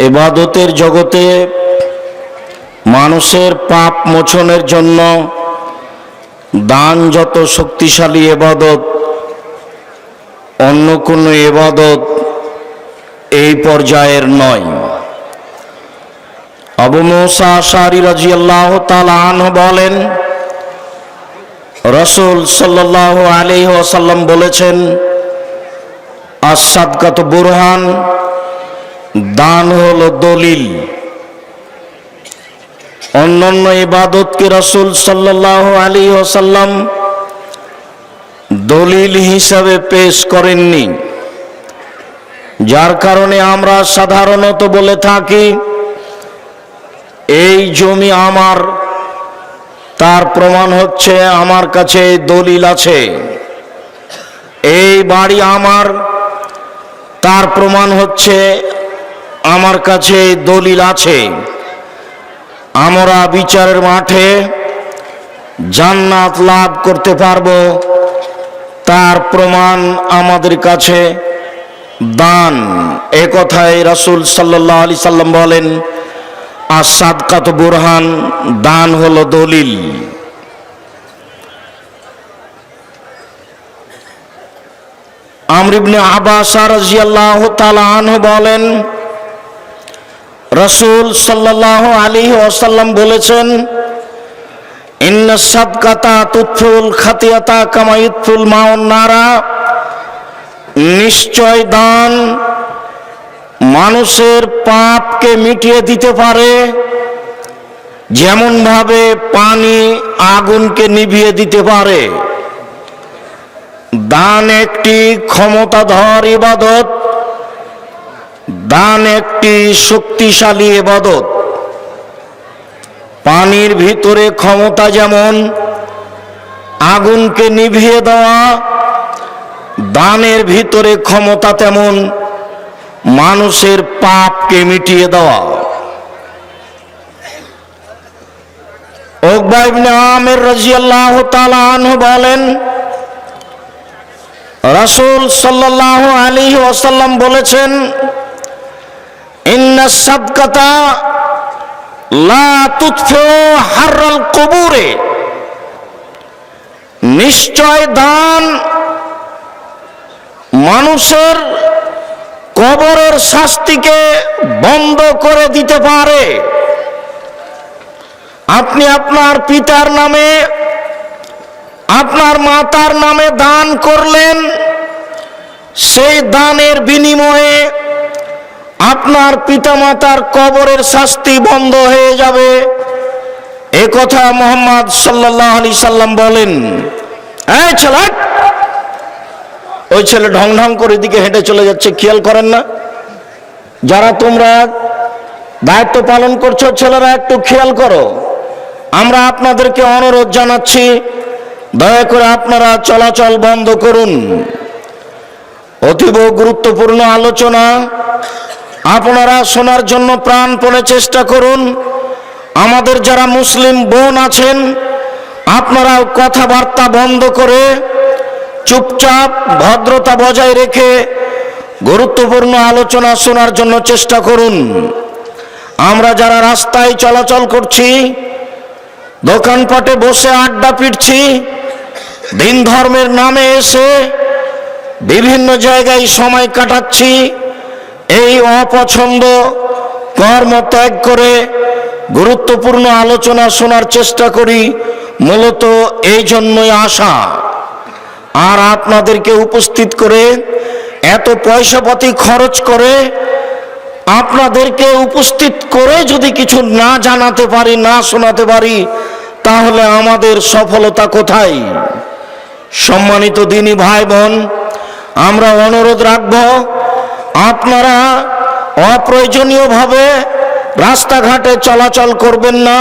ইবাদতের জগতে মানুষের পাপ মোচনের জন্য দান যত শক্তিশালী ইবাদত, অন্য কোনো ইবাদত এই পর্যায়ের নয়। আবু মুসা আশআরী রাদিয়াল্লাহু তাআলা আনহু বলেন, রাসূল সাল্লাল্লাহু আলাইহি ওয়াসাল্লাম বলেছেন, আস-সাদকাতু বুরহান, দান হলো দলিল। অন্যান্য ইবাদতকে রাসূল সাল্লাল্লাহু আলাইহি ওয়াসাল্লাম দলিল হিসাবে পেশ করেননি, যার কারণে আমরা সাধারণত বলে থাকি এই জমি আমার, তার প্রমাণ হচ্ছে আমার কাছে দলিল আছে। এই বাড়ি আমার, তার প্রমাণ হচ্ছে আমার কাছে দলিল আছে। আমরা বিচারের মাঠে জান্নাত লাভ করতে পারবো, তার প্রমাণ আমাদের কাছে দান। এ কথায় রাসূল সাল্লাল্লাহু আলাইহি সাল্লাম বলেন, আস-সাদকাতু বুরহান, দান হলো দলিল। আমর ইবনে আব্বাস রাদিয়াল্লাহু তাআলা আনহু বলেন, রাসূল সাল্লাল্লাহু আলাইহি ওয়াসাল্লাম বলেছেন, ইন্নাস সাদকাতা তুতফিউল খাতিয়াতা কামা ইতফিউল মাউন নারা, নিশ্চয় দান মানুষের পাপকে মিটিয়ে দিতে পারে যেমন ভাবে পানি আগুনকে নিভিয়ে দিতে পারে। দান একটি ক্ষমতাধর ইবাদত, দান একটি শক্তিশালী ইবাদত। পানির ভিতরে ক্ষমতা যেমন আগুনকে নিভিয়ে দেওয়া, দানের ভিতরে ক্ষমতা তেমন মানুষের পাপকে মিটিয়ে দেওয়া। উকবা ইবনে আমির রাদিয়াল্লাহু তাআলা আনহু বলেন, রাসূল সাল্লাল্লাহু আলাইহি ওয়াসাল্লাম বলেছেন, ইন্নাস সাদকাতা লা তুতফিউ হাররাল কুবুরে, নিশ্চয় দান মানুষের কবরের শাস্তিকে বন্ধ করে দিতে পারে। আপনি আপনার পিতার নামে, আপনার মাতার নামে দান করলেন, সেই দানের বিনিময়ে আপনার পিতামাতার কবরের শাস্তি বন্ধ হয়ে যাবে। এ কথা মুহাম্মদ সাল্লাল্লাহু আলাইহি সাল্লাম বলেন। এই ছেলে, ওই ছেলে ঢং ঢং করে দিকে হেঁটে চলে যাচ্ছে, খেয়াল করেন না? যারা তোমরা দায়িত্ব পালন করছো ছেলেরা, একটু খেয়াল করো। আমরা আপনাদেরকে অনুরোধ জানাচ্ছি, দয়া করে আপনারা চলাচল বন্ধ করুন। অতীব গুরুত্বপূর্ণ আলোচনা, আপনারা শোনার জন্য প্রাণপণে চেষ্টা করুন। আমাদের যারা মুসলিম বোন আছেন, আপনারাও কথাবার্তা বন্ধ করে চুপচাপ ভদ্রতা বজায় রেখে গুরুত্বপূর্ণ আলোচনা শোনার জন্য চেষ্টা করুন। আমরা যারা রাস্তায় চলাচল করছি, দোকানপাটে বসে আড্ডা পিটছি, দিন ধর্মের নামে এসে বিভিন্ন জায়গায় সময় কাটাচ্ছি, এই অপছন্দ কর্ম ত্যাগ করে গুরুত্বপূর্ণ আলোচনা শোনার চেষ্টা করি। মূলত এই জন্যই আসা। আর আপনাদেরকে উপস্থিত করে এত পয়সাপাতি খরচ করে আপনাদেরকে উপস্থিত করে যদি কিছু না জানাতে পারি, না শোনাতে পারি, তাহলে আমাদের সফলতা কোথায়? সম্মানিত দিনী ভাই বোন, আমরা অনুরোধ রাখব, আপনারা অপ্রয়োজনীয়ভাবে রাস্তাঘাটে চলাচল করবেন না।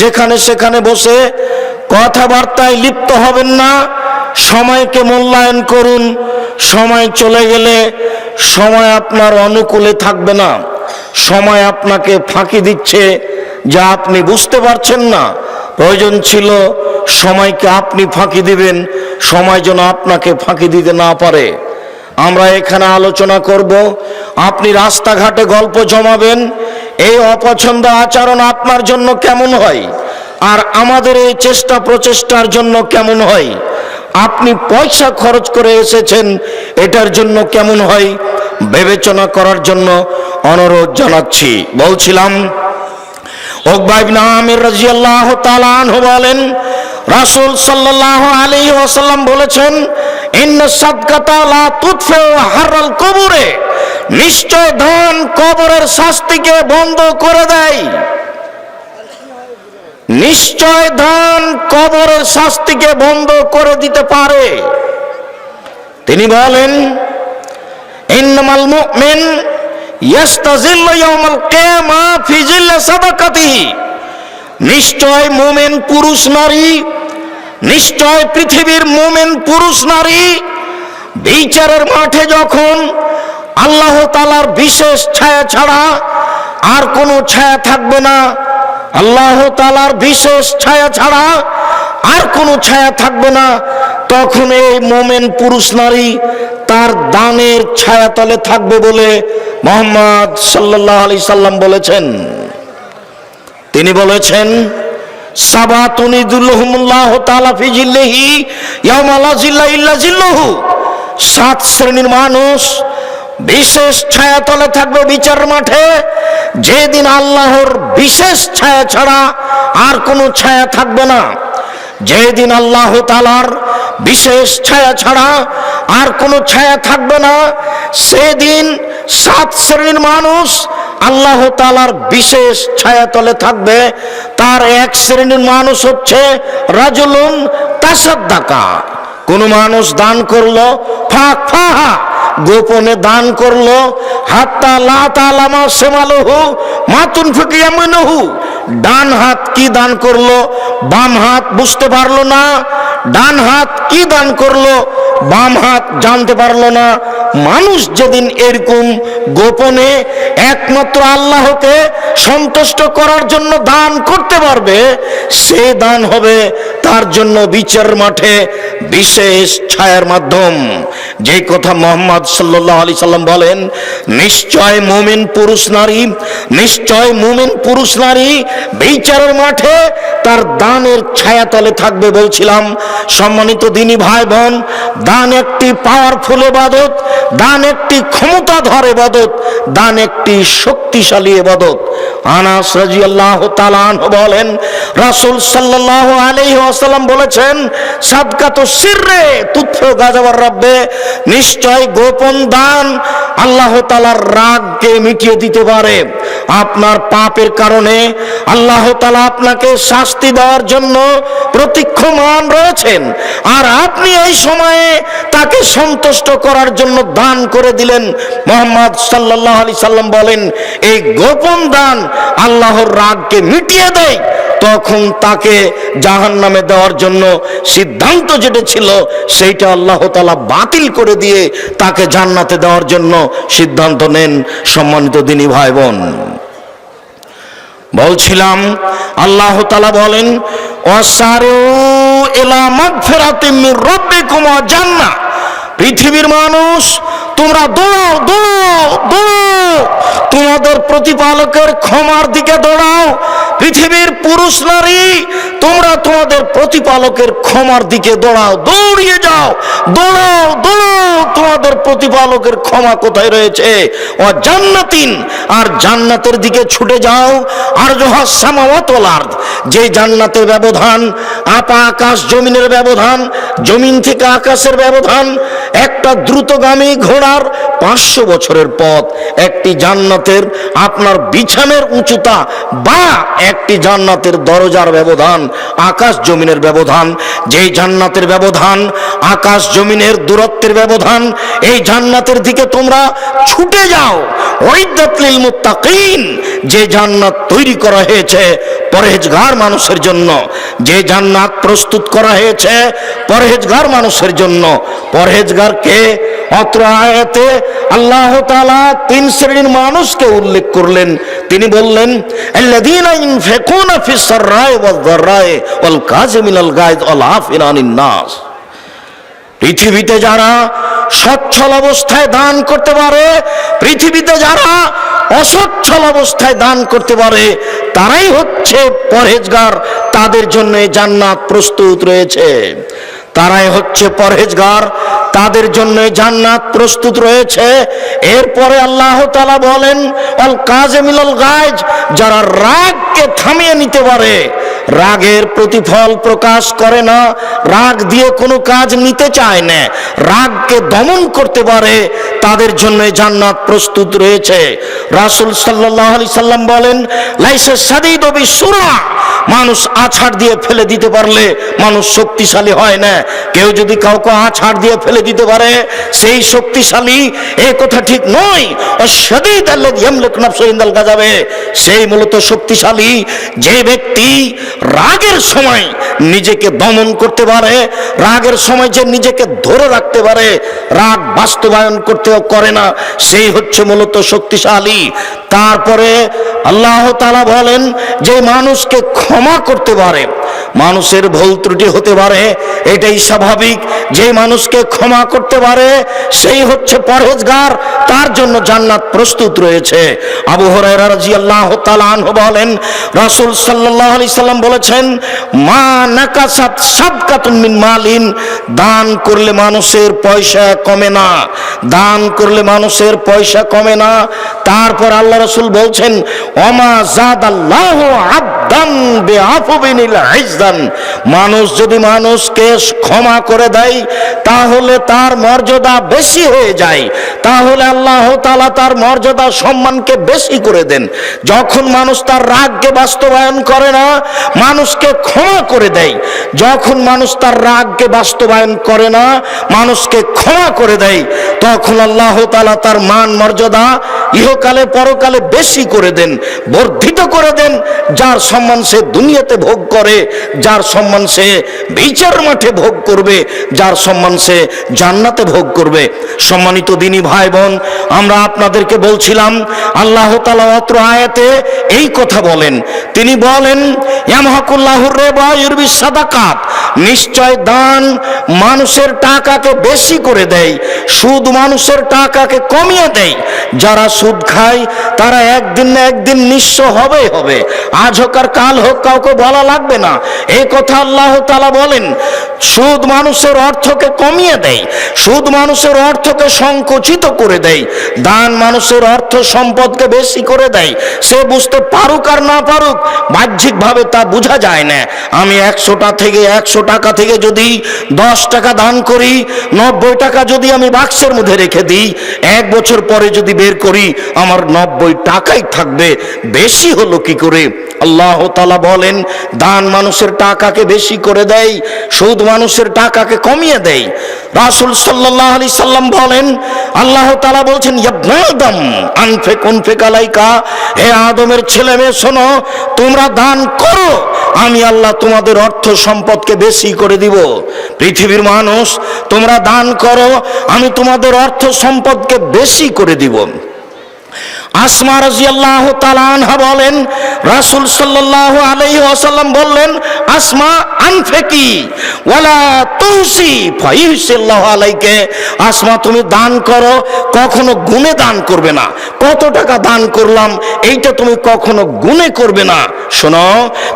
যেখানে সেখানে বসে কথাবার্তায় লিপ্ত হবেন না। সময়কে মূল্যায়ন করুন। সময় চলে গেলে সময় আপনার অনুকূলে থাকবে না। সময় আপনাকে ফাঁকি দিচ্ছে, যা আপনি বুঝতে পারছেন না। প্রয়োজন ছিল সময়কে আপনি ফাঁকি দিবেন, সময় যেন আপনাকে ফাঁকি দিতে না পারে। আমরা এখানে আলোচনা করব, আপনি রাস্তাঘাটে গল্প জমাবেন, এই অপছন্দ আচরণ আপনার জন্য কেমন হয়, আর আমাদের এই চেষ্টা প্রচেষ্টার জন্য কেমন হয়। আপনি পয়সা খরচ করে এসেছেন, এটার জন্য কেমন হয় বিবেচনা করার জন্য অনুরোধ জানাচ্ছি। বলছিলাম, উকবা ইবনে আমির রাদিয়াল্লাহু তাআলা আনহু বলেন, রাসূল সাল্লাল্লাহু আলাইহি ওয়াসাল্লাম বলেছেন, ইন্না সাদকাতা লা তুতফিউ হাররাল কবরে, নিশ্চয় দান কবরের শাস্তিকে বন্ধ করে দেয়। নিশ্চয় দান কবরের শাস্তিকে বন্ধ করে দিতে পারে। তিনি বলেন, ইন্নামাল মুমিন ইয়াস্তাজিল্লু ইয়াওমাল কিয়ামা ফি জিল্লি সাদাকাতিহি, নিশ্চয় মুমিন পুরুষ নারী, নিশ্চয় পৃথিবীর মুমিন পুরুষ নারী বিচারের মাঠে যখন আল্লাহ তাআলার বিশেষ ছায়া ছাড়া আর কোনো ছায়া থাকবে না, আল্লাহ তাআলার বিশেষ ছায়া ছাড়া আর কোনো ছায়া থাকবে না, তখন এই মুমিন পুরুষ নারী তার দানের ছায়াতলে থাকবে বলে মুহাম্মদ সাল্লাল্লাহু আলাইহি সাল্লাম বলেছেন। তিনি বলেছেন, সাবাতুন ইযুল্লুহুমুল্লাহু তাআলা ফি জিল্লিহি ইয়াওমা লা জিল্লা ইল্লা জিল্লুহু, 7 শ্রেণীর মানুষ বিশেষ ছায়াতলে থাকবে বিচার মাঠে, যেদিন আল্লাহর বিশেষ ছায়া ছাড়া আর কোনো ছায়া থাকবে না। যেদিন আল্লাহ তাআলার বিশেষ ছায়া ছাড়া আর কোনো ছায়া থাকবে না, সেদিন 7 শ্রেণীর মানুষ আল্লাহ তাআলার বিশেষ ছায়াতলে থাকবে। তার এক শ্রেণীর মানুষ হচ্ছে রাজুলুন তাসাদ্দাকা, কোন মানুষ দান করলো ফাখফাহা, গোপনে দান করলো, হাত্তা লা তাআলামা শিমালুহু মা তুনফিকু ইয়ামিনুহু, ডান হাত কি দান করলো বাম হাত বুঝতে পারলো না, ডান হাত কি দান করলো বাম হাত জানতে পারলো না। মানুষ যেদিন এরকম গোপনে একমাত্র আল্লাহকে সন্তুষ্ট করার জন্য দান করতে পারবে, সে দান হবে তার জন্য বিচার মাঠে বিশেষ ছায়ার মাধ্যম। যে কথা মুহাম্মদ সাল্লাল্লাহু আলাইহি সাল্লাম বলেন, নিশ্চয় মুমিন পুরুষ নারী, নিশ্চয় মুমিন পুরুষ নারী বিচারের মাঠে তার দানের ছায়াতলে থাকবে। বলছিলাম, সম্মানিত দিনী ভাই বোন, দান একটি পাওয়ারফুল ইবাদত, দান একটি ক্ষমতাধর ইবাদত, দান একটি শক্তিশালী ইবাদত। আনাস রাদিয়াল্লাহু তাআলা আনহু বলেন, রাসূল সাল্লাল্লাহু আলাইহি ওয়াসাল্লাম বলেছেন, সাদকাতু সিররে তুতফিউ গাযাবার রাব্বে, নিশ্চয় গোপন দান আল্লাহ তাআলার রাগকে মিটিয়ে দিতে পারে। আপনার পাপের কারণে আল্লাহ তাআলা আপনাকে শাস্তি দেওয়ার জন্য প্রতীক্ষমান রয়েছেন, আর আপনি এই সময়ে তাকে সন্তুষ্ট করার জন্য দান করে দিলেন। মুহাম্মদ সাল্লাল্লাহু আলাইহি সাল্লাম বলেন, এই গোপন দান আল্লাহর রাগকে মিটিয়ে দেয়। তখন তাকে জাহান্নামে দেওয়ার জন্য সিদ্ধান্ত যেটা ছিল সেইটা আল্লাহ তাআলা বাতিল করে দিয়ে তাকে জান্নাতে দেওয়ার জন্য সিদ্ধান্ত নেন। সম্মানিত দিনী ভাই বোন, বলছিলাম, আল্লাহ তাআলা বলেন, ওয়াসারু ইলা মাগফিরাতিম মির রাব্বিকুম ওয়া জান্নাহ, পৃথিবীর মানুষ তোমরা দৌড়াও দৌড়াও দৌড়াও, তোমাদের প্রতিপালকের ক্ষমার দিকে দৌড়াও। পৃথিবীর পুরুষ নারী তোমরা তোমাদের প্রতিপালকের ক্ষমার দিকে দৌড়াও, দৌড়িয়ে যাও, দৌড়াও দৌড়াও, তোমাদের প্রতিপালকের ক্ষমা কোথায় রয়েছে। ও জান্নাতিন, আর জান্নাতের দিকে ছুটে যাও। আর জহাস সামাওয়াত ওয়াল আরদ, যে জান্নাতের ব্যবধান আপা আকাশ জমিনের ব্যবধান, জমিন থেকে আকাশের ব্যবধান, একটা দ্রুতগামী ঘোড়ার 500 বছরের পথ। একটি জান্নাতের আপনার বিছানের উচ্চতা বা একটি জান্নাতের দরজার ব্যবধান আকাশ জমিনের ব্যবধান। যেই জান্নাতের ব্যবধান আকাশ জমিনের দূরত্বের ব্যবধান, এই জান্নাতের দিকে তোমরা ছুটে যাও। উইদ্দাত লিল মুত্তাকিন, যে জান্নাত তৈরি করা হয়েছে পরহেজগার মানুষের জন্য, যে জান্নাত প্রস্তুত করা হয়েছে পরহেজগার মানুষের জন্য। পরহেজগার কে? অত্র আয়াতে আল্লাহ তাআলা 3 শ্রেণীর মানুষকে উল্লেখ করলেন। তিনি বললেন, আল্লাযীনা ইনফিকুনা ফিস সাররাই ওয়াজ যাররাই ওয়াল কাযিমিনাল গায়জ ওয়াল আফিনা আনিন নাস, পৃথিবীতে যারা সচ্ছল অবস্থায় দান করতে পারে, পৃথিবীতে পৃথিবীতে যারা অসচ্ছল অবস্থায় দান করতে পারে তারাই হচ্ছে পরহেজগার, তাদের জন্য জান্নাত প্রস্তুত রয়েছে। তারাই হচ্ছে পরহেজগার, তাদের জন্য জান্নাত প্রস্তুত রয়েছে। এরপরে আল্লাহ তাআলা বলেন আল কাযিমিনাল গায়জ, যারা রাগকে থামিয়ে নিতে পারে, রাগের প্রতিফল প্রকাশ করে না, রাগ দিয়ে কোনো কাজ নিতে চায় না, রাগকে দমন করতে পারে, তাদের জন্য জান্নাত প্রস্তুত রয়েছে। রাসূল সাল্লাল্লাহু আলাইহি সাল্লাম বলেন লাইসা শাদীদু বিসুরা, মানুষ আছাড় দিয়ে ফেলে দিতে পারলে মানুষ শক্তিশালী হয় না। কেউ যদি কাউকে আছাড় দিয়ে ফেলে দিতে পারে সেই শক্তিশালী, এই কথা ঠিক নয়। আশ-শাদীদ আল্লাযী ইয়ামলিকু নাফসাহু ইনদাল গাযাবে, সেই মূলত শক্তিশালী যে ব্যক্তি রাগের সময় নিজেকে দমন করতে পারে, রাগের সময় যে নিজেকে ধরে রাখতে পারে, রাগ বাস্তবায়ন করতেও করে না, সেই হচ্ছে মূলত শক্তিশালী। তারপরে আল্লাহ তাআলা বলেন যে মানুষকে ক্ষমা করতে পারে, মানুষের ভুল ত্রুটি হতে পারে, এটাই স্বাভাবিক। যে মানুষকে ক্ষমা করতে পারে সেই হচ্ছে পরহেজগার, তার জন্য জান্নাত প্রস্তুত রয়েছে। আবু হুরায়রা রাদিয়াল্লাহু তাআলা আনহু বলেন রাসূল সাল্লাল্লাহু আলাইহি সাল্লাম বলেছেন মা নাকাসাত সাদকাতুন মিন মালিন, দান করলে মানুষের পয়সা কমে না, দান করলে মানুষের পয়সা কমে না। তারপর আল্লাহ রাসূল বলছেন ওমা যাদাল্লাহু আবদান বিআফবিনিল ইজদান, মানুষ যদি মানুষকে ক্ষমা করে দেয় তাহলে তার মর্যাদা বেশি হয়ে যায়, তাহলে আল্লাহ তাআলা তার মর্যাদা সম্মানকে বেশি করে দেন। যখন মানুষ তার রাগকে বাস্তবায়ন করে না, মানুষকে ক্ষমা করে দেয়, যখন মানুষ তার রাগকে বাস্তবায়ন করে না, মানুষকে ক্ষমা করে দেয়, তখন আল্লাহ তাআলা তার মান মর্যাদা ইহকালে পরকালে বেশি করে দেন, বর্ধিত করে দেন। যার সম্মান সে দুনিয়াতে ভোগ করে, যার সম্মান সে বিচার মাঠে ভোগ করবে, যার সম্মান সে জান্নাতে ভোগ করবে। সম্মানিত দিনী ভাই বোন, আমরা আপনাদেরকে বলছিলাম আল্লাহ তাআলা অত্র আয়াতে এই কথা বলেন, তিনি বলেন ইয়ামহাকুল্লাহুর রিবা ইউরবিস সাদাকাত, নিশ্চয় দান মানুষের টাকাকে বেশি করে দেয়, সুদ মানুষের টাকাকে কমিয়ে দেয়। যারা সুদ খায় তারা একদিন না একদিন নিঃস্ব হবেই হবে, আজ হোক আর কাল হোক, কাউকে বলা লাগবে না। এই কথা আল্লাহ তাআলা বলেন। সুদ মানুষের অর্থকে কমিয়ে দেয়, সুদ মানুষের অর্থকে সংকুচিত করে দেয়, দান মানুষের অর্থ সম্পদকে বেশি করে দেয়। সে বুঝতে পারুক আর না পারুক, বাহ্যিকভাবে তা বোঝা যায় না। আমি 100 টাকা থেকে যদি 10 টাকা দান করি, 90 টাকা যদি আমি বাক্সের মধ্যে রেখে দিই, 1 বছর পরে যদি বের করি আমার 90 টাকাই থাকবে, বেশি হলো কি করে? আল্লাহ তাআলা বলেন দান মানুষের টাকাকে বেশি করে দেয়, সুদ মানুষের টাকাকে কমিয়ে দেয়। রাসূল সাল্লাল্লাহু আলাইহি সাল্লাম বলেন, আল্লাহ তাআলা বলছেন ইবনে আদম আনফিক উনফিক আলাইকা, হে আদমের ছেলে মেয়ে শোনো, তোমরা দান করো, আমি আল্লাহ তোমাদের অর্থ সম্পদকে বেশি করে দিব। পৃথিবীর মানুষ তোমরা দান করো, আমি তোমাদের অর্থ সম্পদকে বেশি করে দিব। আসমা রাদিয়াল্লাহু তাআলা আনহা বলেন রাসূল সাল্লাল্লাহু আলাইহি ওয়াসাল্লাম বললেন আসমা আনফিকি ওয়ালা তুসি ফাইহিসাল্লাহু আলাইকে, আসমা তুমি দান করো, কখনো গুণে দান করবে না। কত টাকা দান করলাম এইটা তুমি কখনো গুণে করবে না। শোনো,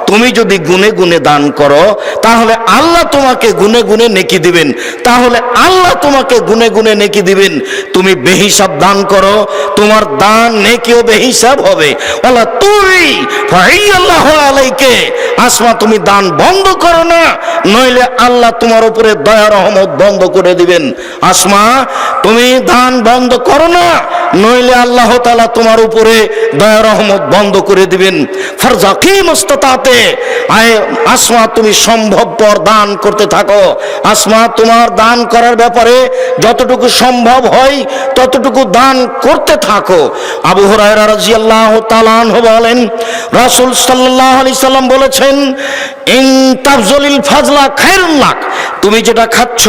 তুমি যদি গুণে গুণে দান করো তাহলে আল্লাহ তোমাকে গুণে গুণে নেকি দিবেন, তাহলে আল্লাহ তোমাকে গুণে গুণে নেকি দিবেন। তুমি বেহিসাব দান করো, তোমার দান নেকিও বেহিসাব হবে। ওয়ালা তুই ফাইয়াল্লাহু আলাইকে, আসমা তুমি দান বন্ধ করো না, নইলে আল্লাহ তোমার উপরে দয়া রহমত বন্ধ করে দিবেন। আসমা তুমি দান বন্ধ করো না, নইলে আল্লাহ তাআলা তোমার উপরে দয়া রহমত বন্ধ করে দিবেন। ফারজাকি মুস্তাতাতে, আয় আসমা তুমি সম্ভবপর দান করতে থাকো। আসমা তোমার দান করার ব্যাপারে যতটুকু সম্ভব হয় ততটুকু দান করতে থাকো। আবু হুরায়রা রাদিয়াল্লাহু তাআলা আনহু বলেন রাসূল সাল্লাল্লাহু আলাইহি সাল্লাম বলেছেন ইন তাবযুলিল ফাজলা খায়রুল লাক, তুমি যেটা খাচ্ছ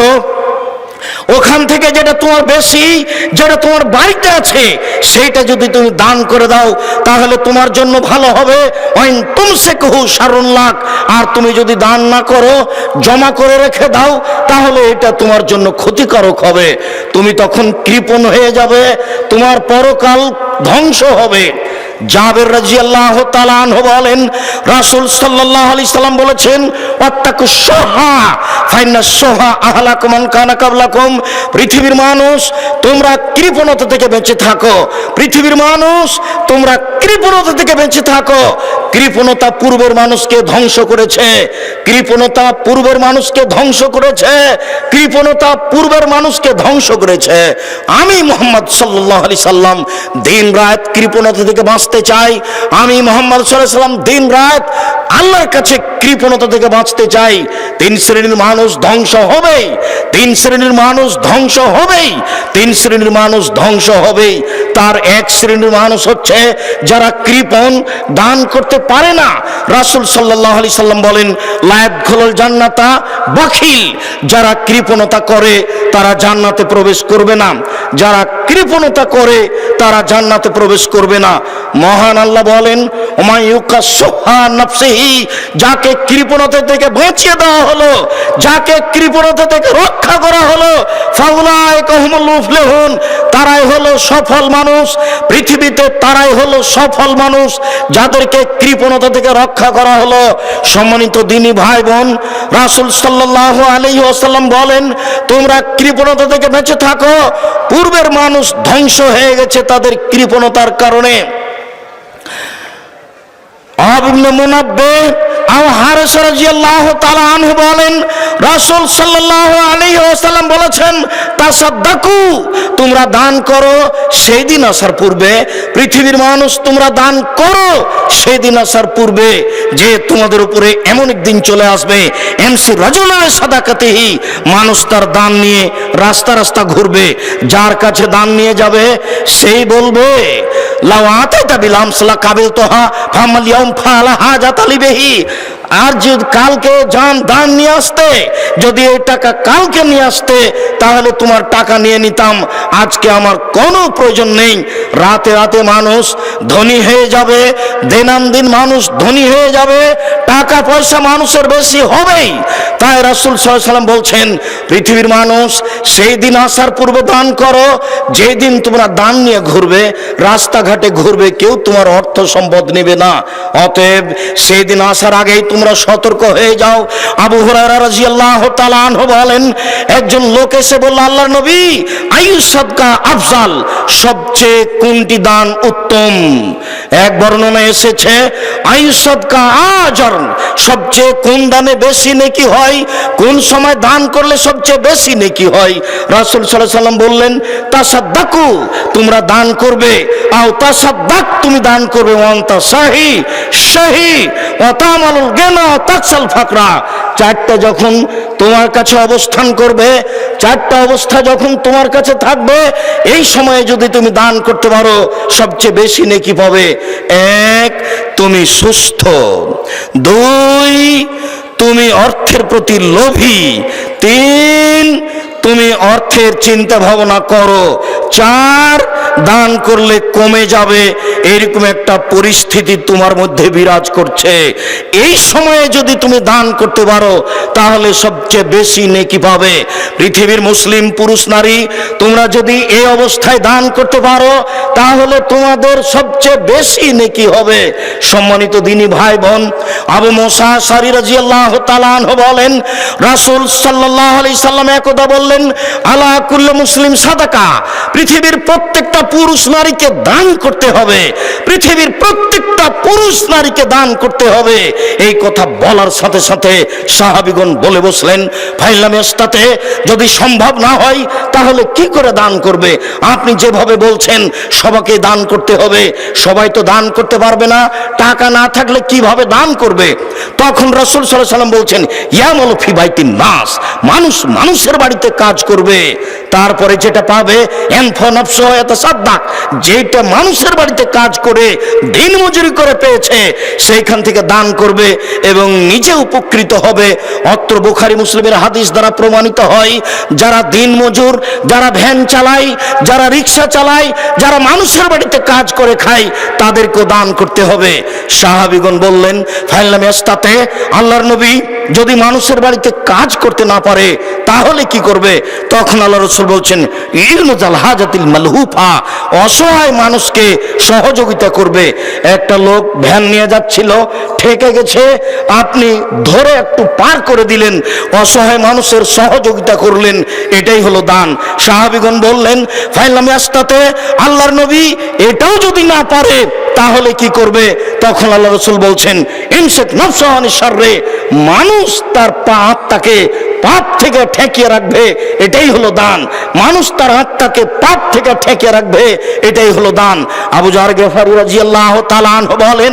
ওখান থেকে যেটা তোমার বেশি, যেটা তোমার বাড়িতে আছে, সেইটা যদি তুমি দান করে দাও তাহলে তোমার জন্য ভালো হবে। ওয়াইন তুমসিকহু শাররুন লাক, আর তুমি যদি দান না করো, জমা করে রেখে দাও, তাহলে এটা তোমার জন্য ক্ষতিকারক হবে। তুমি তখন কৃপণ হয়ে যাবে, তোমার পরকাল ধ্বংস হবে। জাবের রাদিয়াল্লাহু তাআলা আনহু বলেন, রাসূল সাল্লাল্লাহু আলাইহি সাল্লাম বলেছেন, ওয়াত্তাকুশ শুহা ফাইন্না শুহা আহলাকুম মান কানা ক্বাবলাকুম। পৃথিবীর মানুষ, তোমরা কৃপণতা থেকে বেঁচে থাকো। পৃথিবীর মানুষ, তোমরা কৃপণতা থেকে বেঁচে থাকো। কৃপণতা পূর্বের মানুষকে ধ্বংস করেছে, কৃপণতা পূর্বের মানুষকে ধ্বংস করেছে, কৃপণতা পূর্বের মানুষকে ধ্বংস করেছে। আমি মুহাম্মদ সাল্লাল্লাহু আলাইহি সাল্লাম দিন রাত কৃপণতা থেকে বাঁচতে চাই। আমি মুহাম্মদ সাল্লাল্লাহু আলাইহি সাল্লাম দিন রাত আল্লাহর কাছে কৃপণতা থেকে বাঁচতে চাই। তিন শ্রেণীর মানুষ ধ্বংস হবেই, তিন শ্রেণীর মানুষ ধ্বংস হবেই, তিন শ্রেণীর মানুষ ধ্বংস হবেই। তার এক শ্রেণীর মানুষ হচ্ছে যারা কৃপণ, দান করতে পারে না। রাসূল সাল্লাল্লাহু আলাইহি সাল্লাম বলেন, লা ইয়াদখুলুল জান্নাতা বাখিল। যারা কৃপণতা করে তারা জান্নাতে প্রবেশ করবে না, যারা কৃপণতা করে তারা জান্নাতে প্রবেশ করবে না। মহান আল্লাহ বলেন, ওমা ইউকাসুহা নাফসিহি, যাকে কৃপণতা থেকে বাঁচিয়ে দেওয়া হলো, যাকে কৃপণতা থেকে রক্ষা করা হলো, ফাউলাইকা হুমুল মুফলিহুন, তারাই হলো সফল মানুষ। পৃথিবীতে তারাই হলো সফল মানুষ যাদেরকে কৃপণতা থেকে রক্ষা করা হলো। সম্মানিত দিনী ভাই বোন, রাসূল সাল্লাল্লাহু আলাইহি ওয়াসাল্লাম বলেন, তোমরা কৃপণতা থেকে বেঁচে থাকো। পূর্বের মানুষ ধ্বংস হয়ে গেছে তাদের কৃপণতার কারণে। ইবনে মুনাব্বিহ আও হারিস রাদিয়াল্লাহু তাআলা আনহু বলেন, রাসূল সাল্লাল্লাহু আলাইহি ওয়াসাল্লাম বলেছেন, তাসাদ্দাকু, তোমরা দান করো সেই দিন আসার পূর্বে। পৃথিবীর মানুষ, তোমরা দান করো সেই দিন আসার পূর্বে, যে তোমাদের উপরে এমন একদিন চলে আসবে, এমসি রাজুলানে সাদাকাতিহি, মানুষ তার দান নিয়ে রাস্তা রাস্তা ঘুরবে। যার কাছে দান নিয়ে যাবে সেই বলবে, লাউ আতাইতা বিল আমসলা কাবিলতুহা ফামাল ইয়াউম ফালা হাজাত আলিবিহি। আর যদি কালকে দান নিয়ে আসতে, যদি এই টাকা কালকে নিয়ে আসতে, তাহলে তোমার টাকা নিয়ে নিতাম, আজকে আমার কোনো প্রয়োজন নেই। রাতে রাতে মানুষ ধনী হয়ে যাবে, দিনান্দিন মানুষ ধনী হয়ে যাবে, টাকা পয়সা মানুষের বেশি হবেই। তাই রাসূল সাল্লাল্লাহু আলাইহি ওয়াসাল্লাম বলছেন, পৃথিবীর মানুষ সেই দিন আসার পূর্বে দান করো, যেই দিন তোমরা দান নিয়ে ঘুরবে, রাস্তাঘাটে ঘুরবে, কেউ তোমার অর্থ সম্পদ নেবে না। অতএব সেই দিন আসার আগেই তোমরা সতর্ক হয়ে যাও। আবু হুরায়রা রাদিয়াল্লাহু তাআলা আনহু বলেন, একজন লোক এসে বলল, আল্লাহর নবী, আইয়ু সাদকা আফজাল, সবচেয়ে কোনটি দান উত্তম? এক বর্ণনা এসেছে, আইয়ু সাদকা আজর, সবচেয়ে কোন দানে বেশি নেকি হয়, কোন সময় দান করলে সবচেয়ে বেশি নেকি হয়। রাসূল সাল্লাল্লাহু আলাইহি সাল্লাম বললেন, তাসাদ্দাকু, তোমরা দান করবে, আও তাসাদ্দাক, তুমি দান করবে, ওয়ান্তা সাহি শাহি ওয়া তামালুল গিনা তাকসাল ফাকরা। চারটা যখন তোমার কাছে অবস্থান করবে, চারটা অবস্থা যখন তোমার কাছে থাকবে, এই সময়ে যদি তুমি দান করতে পারো সবচেয়ে বেশি নেকি পাবে। এক, তুমি সুস্থ। দুই, তুমি অর্থের প্রতি লোভী। তিন, তুমি অর্থের চিন্তা ভাবনা করো। চার, দান করলে কমে যাবে, এরকম একটা পরিস্থিতি তোমার মধ্যে বিরাজ করছে। এই সময়ে যদি তুমি দান করতে পারো তাহলে সবচেয়ে বেশি নেকি পাবে। পৃথিবীর মুসলিম পুরুষ নারী, তোমরা যদি এই অবস্থায় দান করতে পারো তাহলে তোমাদের সবচেয়ে বেশি নেকি হবে। সম্মানিত দিনী ভাই বোন, আবু মুসা আশআরী রাদিয়াল্লাহু তাআলা আনহু বলেন, রাসূল সাল্লাল্লাহু আলাইহি সাল্লাম একদা বললেন, আলা কুল্লি মুসলিম সাদাকা, পৃথিবীর প্রত্যেকটা পুরুষ নারীকে দান করতে হবে, পৃথিবীর প্রত্যেকটা পুরুষ নারীকে দান করতে হবে। এই কথা বলার সাথে সাথে সাহাবীগণ বলে বসলেন, ফাইলাম ইস্তাতে, যদি সম্ভব না হয় তাহলে কি করে দান করবে? আপনি যেভাবে বলছেন সবাইকে দান করতে হবে, সবাই তো দান করতে পারবে না, টাকা না থাকলে কিভাবে দান করবে? তখন রাসূল সাল্লাল্লাহু আলাইহি ওয়াসাল্লাম বলছেন, ইয়ামাল ফি বাইতিন নাস, মানুষ মানুষের বাড়িতে কাজ করবে, তারপরে যেটা পাবে এনফা নাফসু ইয়াতাসাদ্দাক, যেটা মানুষের বাড়িতে কাজ কাজ করে দিন মজুরি করে পেয়েছে সেইখান থেকে দান করবে এবং নিজে উপকৃত হবে। অত্র বুখারী মুসলিমের হাদিস দ্বারা প্রমাণিত হয়, যারা দিন মজুর, যারা ভ্যান চালায়, যারা রিক্সা চালায়, যারা মানুষের বাড়িতে কাজ করে খায়, তাদেরকেও দান করতে হবে। সাহাবীগণ বললেন, ফাইলাম ইয়াস্তাতে, আল্লাহর নবী যদি মানুষের বাড়িতে কাজ করতে না পারে তাহলে কি করবে? তখন আল্লাহ রাসূল বলছেন, ইরনুজাল হাজাতিল মালহুফা, অসহায় মানুষকে সহযোগিতা করবে। একটা লোক ভ্যান নিয়ে যাচ্ছিল, ঠেকে গেছে, আপনি ধরে একটু পার করে দিলেন, অসহায় মানুষের সহযোগিতা করলেন, এটাই হলো দান। সাহাবীগণ বললেন, ফাইলাম ইয়াস্তাতে, আল্লাহর নবী এটাও যদি না পারে তাহলে কি করবে? তখন আল্লাহ রাসূল বলছেন, ইমসিক নাফসাহু আনিশ শাররি, মানুষ তার আত্মাকে পাপ থেকে ঠেকিয়ে রাখবে, এটাই হলো দান। মানুষ তার আত্মাকে পাপ থেকে ঠেকিয়ে রাখবে, এটাই হলো দান। আবু যার গিফারী রাদিয়াল্লাহু তাআলা আনহু বলেন,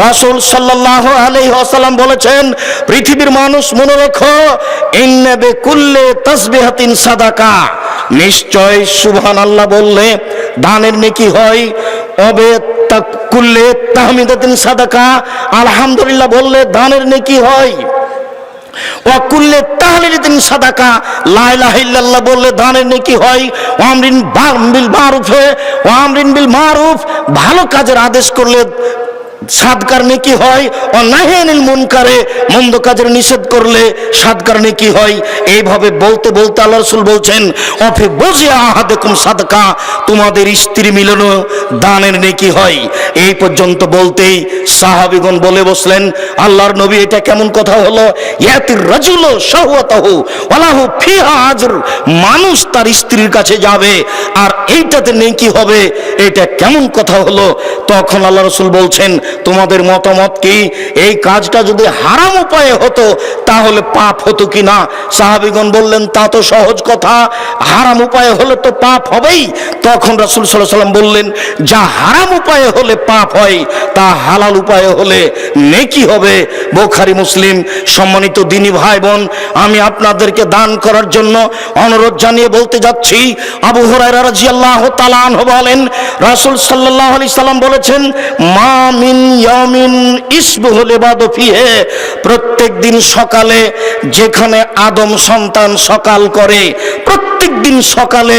রাসূল সাল্লাল্লাহু আলাইহি ওয়াসাল্লাম বলেছেন, পৃথিবীর মানুষ মনে রেখো, ইন্না বিকুল্লি তাসবিহাতিন সাদাকা, নিশ্চয় সুবহানাল্লাহ বললে দানের নেকি হয়, অবে কুল্লে তাহমিদাতিন সাদাকা, আলহামদুলিল্লাহ বললে দানের নেকি হয়, ওয়াকুল্লে তাহলিলিন সাদাকা, লা ইলাহা ইল্লাল্লাহ বললে দানের নেকি হয়, ওয়ামরিন বিল মারুফে, ওয়ামরিন বিল মারুফ, ভালো কাজের আদেশ করলে সাদকার নেকি হয়, ও নাহিয়ানিল মুনকারে, মন্দ কাজের নিষেধ করলে সাদকার নেকি হয়। এইভাবে বলতে বলতে আল্লাহ রাসূল বলছেন, অফি বুজিয়া আহাদাকুম সাদকা, তোমাদের স্ত্রী মিলনও দানের নেকি হয়। এই পর্যন্ত বলতেই সাহাবীগণ বলে বসলেন, আল্লাহর নবী এটা কেমন কথা হলো? ইয়াতির রাজুলু শাহওয়াতাহু ওয়ালাহু ফিহা আজর, মানুষ তার স্ত্রীর কাছে যাবে আর এইটাতে নেকি হবে, এটা কেমন কথা হলো? তখন আল্লাহ রাসূল বলছেন, তোমাদের মতামত কি? এই কাজটা যদি হারাম উপায়ে হতো তাহলে পাপ হতো কিনা? সাহাবীগণ বললেন, তা তো সহজ কথা, হারাম উপায়ে হলে তো পাপ হবেই। তখন রাসূল সাল্লাল্লাহু আলাইহি ওয়াসাল্লাম বললেন, যা হারাম উপায়ে হলে পাপ হয় তা হালাল উপায়ে হলে নেকি হবে। বুখারী মুসলিম। সম্মানিত দিনী ভাই বোন, আমি আপনাদেরকে দান করার জন্য অনুরোধ জানিয়ে বলতে যাচ্ছি, আবু হুরায়রা রাদিয়াল্লাহু তাআলা আনহু বলেন, রাসূল সাল্লাল্লাহু আলাইহি সাল্লাম বলেছেন, মা মিন ইয়ামিন ইসবুহুল ইবাদু ফিহি, প্রত্যেক দিন সকালে যেখানে আদম সন্তান সকাল করে, প্রত্যেক দিন সকালে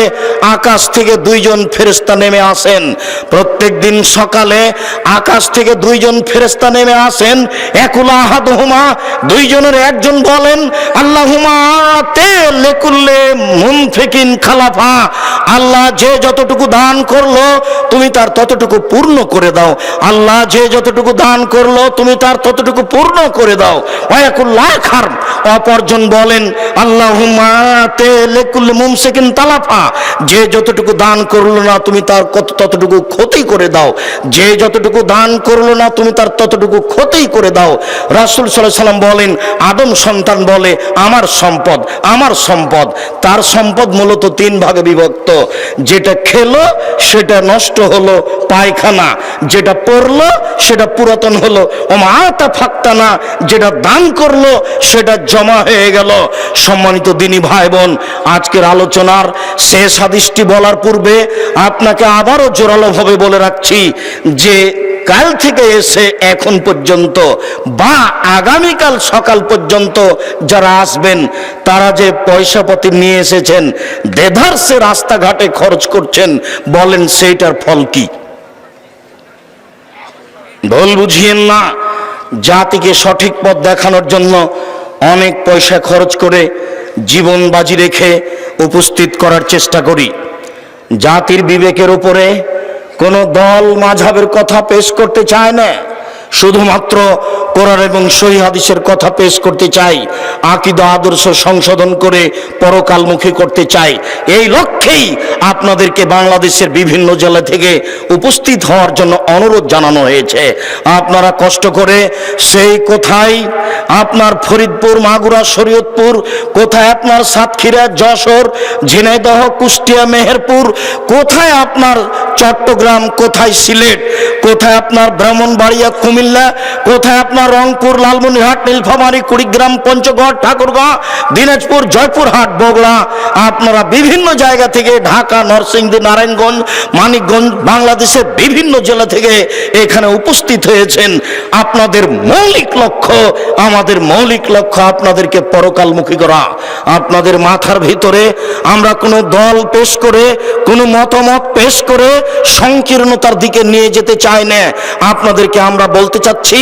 আকাশ থেকে দুইজন ফেরেশতা নেমে আসেন। প্রত্যেক দিন সকালে আকাশ থেকে দুইজন ফেরেশতা নেমে আসেন। একুল আহাদুহুমা, দুইজনের একজন বলেন, আল্লাহুম্মা আতে লিকুল্লি মুনফিকিন খালাফা, আল্লাহ যে যতটুকু দান করলো তুমি তার ততটুকু পূর্ণ করে দাও। আল্লাহ যে যতটুকু দান করলো তুমি তার ততটুকু পূর্ণ করে দাও। ওয়াকুল আখার, অপরজন বলেন, আল্লাহুম্মা আতে লিকুল্লি মুমসিকিন তালাফা, যে যতটুকু দান করলো না তুমি তার ততটুকু ক্ষতি করে দাও। যে যতটুকু দান করলো না তুমি তার ততটুকু ক্ষতি করে দাও। রাসূল সাল্লাল্লাহু আলাইহি সাল্লাম বলেন, আদম সন্তান বলে, আমার সম্পদ, আমার সম্পদ। তার সম্পদ মূলত তিন ভাগে বিভক্ত। যেটা খেলো সেটা নষ্ট হলো, পায়খানা, যেটা পড়লো সেটা পুরাতন হলো, ও মাতা ফাক্তানা, যেটা দান করলো সেটা জমা হয়ে গেল। সম্মানিত দিনী ভাই বোন, আজকের আলোচনার শেষ হাদিসটি বলার পূর্বে আপনাকে আবারও জোরালোভাবে বলে রাখছি যে কাল থেকে এসে এখন পর্যন্ত বা আগামীকাল সকাল পর্যন্ত যারা আসবেন তারা যে পয়সাপাতি নিয়ে এসেছেন, দেধারসে রাস্তাঘাটে খরচ করছেন, বলেন সেইটার ফল কি? ভুল বুঝিয়েন না। জাতিকে সঠিক পথ দেখানোর জন্য অনেক পয়সা খরচ করে জীবন বাজি রেখে উপস্থিত করার চেষ্টা করি। জাতির বিবেকের উপরে কোনো দল মাযহাবের কথা পেশ করতে চায় না, শুধুমাত্র কোরআন এবং সহিহ হাদিসের কথা পেশ করতে চাই, আকীদা আদর্শ সংশোধন করে পরকালমুখী করতে চাই। এই লক্ষ্যেই আপনাদেরকে বাংলাদেশের বিভিন্ন জেলা থেকে উপস্থিত হওয়ার জন্য অনুরোধ জানানো হয়েছে। আপনারা কষ্ট করে সেই কোথায় আপনার ফরিদপুর, মাগুরা, শরীয়তপুর, কোথায় আপনার সাতক্ষীরা, যশোর, ঝিনাইদহ, কুষ্টিয়া, মেহেরপুর, কোথায় আপনার চট্টগ্রাম, কোথায় সিলেট, কোথায় আপনার ব্রাহ্মণবাড়িয়া কুমিল্লা, কোথায় আপনার রংপুর লালমনিরহাট নীলফামারী কুড়িগ্রাম পঞ্চগড় ঠাকুরগাঁও দিনাজপুর জয়পুরহাট বগুড়া, আপনারা বিভিন্ন জায়গা থেকে ঢাকা নরসিংদী নারায়ণগঞ্জ মানিকগঞ্জ বাংলাদেশের বিভিন্ন জেলা থেকে এখানে উপস্থিত হয়েছেন। আপনাদের মৌলিক লক্ষ্য, আমাদের মৌলিক লক্ষ্য আপনাদেরকে পরকালমুখী করা। আপনাদের মাথার ভিতরে আমরা কোনো দল পেশ করে কোনো মতামত পেশ করে সংকীর্ণতার দিকে নিয়ে যেতে চাই না। আপনাদেরকে আমরা বলতে চাচ্ছি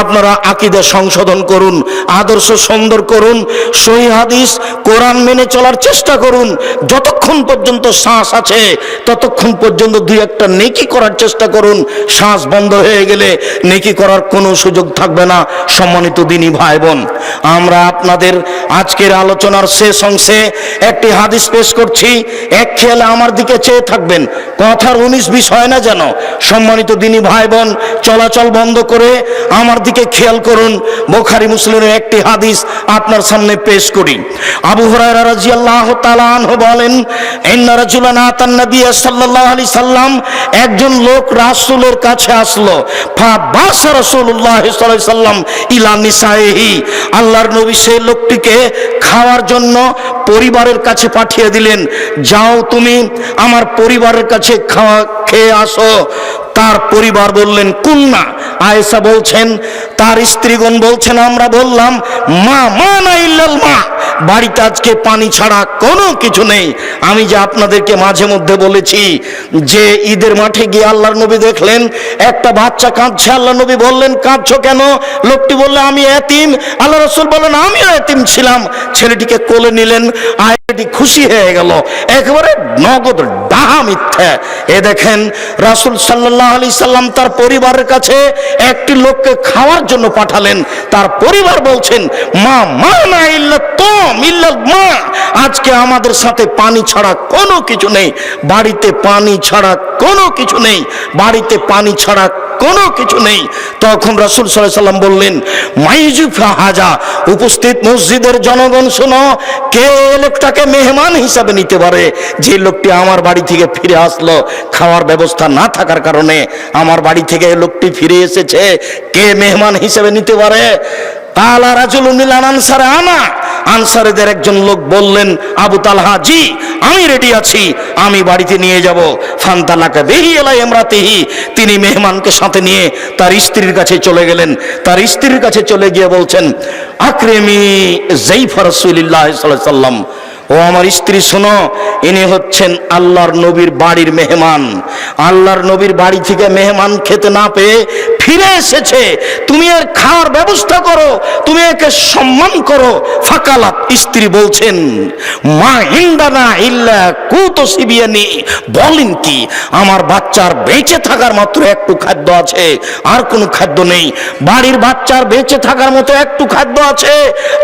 আপনারা আকীদা সংশোধন করুন, আদর্শ সুন্দর করুন, সহিহ হাদিস কোরআন মেনে চলার চেষ্টা করুন। যতক্ষণ পর্যন্ত শ্বাস আছে ততক্ষণ পর্যন্ত দুই একটা নেকি করার চেষ্টা করুন। শ্বাস বন্ধ হয়ে গেলে নেকি করার কোনো সুযোগ থাকবে না। সম্মানিত দিনী ভাই বোন, আমরা আপনাদের আজকের আলোচনার শেষ অংশে একটি হাদিস পেশ করছি। এক খেয়ালে আমার দিকে চেয়ে থাকবেন, কথার 19-20 হয় না যেন। সম্মানিত দিনী ভাই বোন, চলাচল বন্ধ করে আমার দিকে খেয়াল করুন। বুখারী মুসলিমের একটি হাদিস আপনার সামনে পেশ করি। আবু হুরায়রা রাদিয়াল্লাহু তাআলা আনহু বলেন, ইন্না রাজুলান আতান নবী সাল্লাল্লাহু আলাইহি সাল্লাম, একজন লোক রাসূলের কাছে আসলো। ফাবাসা রাসূলুল্লাহ সাল্লাল্লাহু আলাইহি সাল্লাম ইলা নিসাইহি, আল্লাহর নবী সেই লোকটিকে খাওয়ার জন্য পরিবারের কাছে পাঠিয়ে দিলেন। যাও তুমি আমার পরিবারের কাছে খেয়ে আসো। তার পরিবার বললেন কুলনা, আয়েশা বলছেন তার স্ত্রীগণ বলছেন আমরা বললাম মা না ইল্লাল মা, বাড়িতে আজকে পানি ছাড়া কোনো কিছু নেই। আমি যে আপনাদেরকে মাঝে মধ্যে বলেছি যে ঈদের মাঠে গিয়ে আল্লাহর নবী দেখলেন একটা বাচ্চা কাঁদছে। আল্লাহ নবী বললেন কাঁদছো কেন? লোকটি বললে আমি এতিম। আল্লাহ রাসূল বললেন আমিও এতিম ছিলাম। ছেলেটিকে কোলে নিলেন, আয়াটি খুশি হয়ে গেল। একেবারে নগদ ডাহা মিথ্যা। এ দেখেন রাসূল সাল্লাল্লাহু আলাইহি সাল্লাম তার পরিবারের কাছে একটি লোককে খাওয়ার জন্য পাঠালেন। তার পরিবার বলছেন মা না ইল্লা তুম ইল্লাল মা, আজকে আমাদের সাথে পানি ছাড়া কোনো কিছু নেই, বাড়িতে পানি ছাড়া কোনো কিছু নেই, বাড়িতে পানি ছাড়া কোনো কিছু নেই। তখন রাসূল সাল্লাল্লাহু আলাইহি সাল্লাম বললেন মাইজুফা হাজা, উপস্থিত মসজিদের জনগণ শোনো, কে লোকটাকে মেহমান হিসাবে নিতে পারে? যে লোকটি আমার বাড়ি থেকে ফিরে আসলো, খাওয়ার ব্যবস্থা না থাকার কারণে আমার বাড়ি থেকে লোকটি ফিরে এসেছে, কে মেহমান হিসেবে নিতে পারে? কালা রাজুলুন মিনাল আনসার আনা, আনসারীদের একজন লোক বললেন আবু তালহা, জি আমি রেডি আছি, আমি বাড়িতে নিয়ে যাব। ফান্তালাকা বিহি ইলা ইমরাতিহি, তিনি মেহমানকে সাথে নিয়ে তার স্ত্রীর কাছে চলে গেলেন। তার স্ত্রীর কাছে চলে গিয়ে বলছেন আকরিমি যাইফা রাসূলিল্লাহ সাল্লাল্লাহু আলাইহি সাল্লাম, ও আমার স্ত্রী শোনো, ইনি হচ্ছেন আল্লাহর নবীর বাড়ির মেহমান। আল্লাহর নবীর বাড়ি থেকে মেহমান খেতে না পেয়ে ফিরে এসেছে, তুমি এর খাওয়ার ব্যবস্থা করো, তুমি একে সম্মান করো। ফাকালাত, স্ত্রী বলছেন মা ইন্দানা ইল্লা কুতু সিবিয়ানি, বলেন কি আমার বাচ্চার বেঁচে থাকার মাত্র একটু খাদ্য আছে, আর কোনো খাদ্য নেই। বাড়ির বাচ্চার বেঁচে থাকার মতো একটু খাদ্য আছে,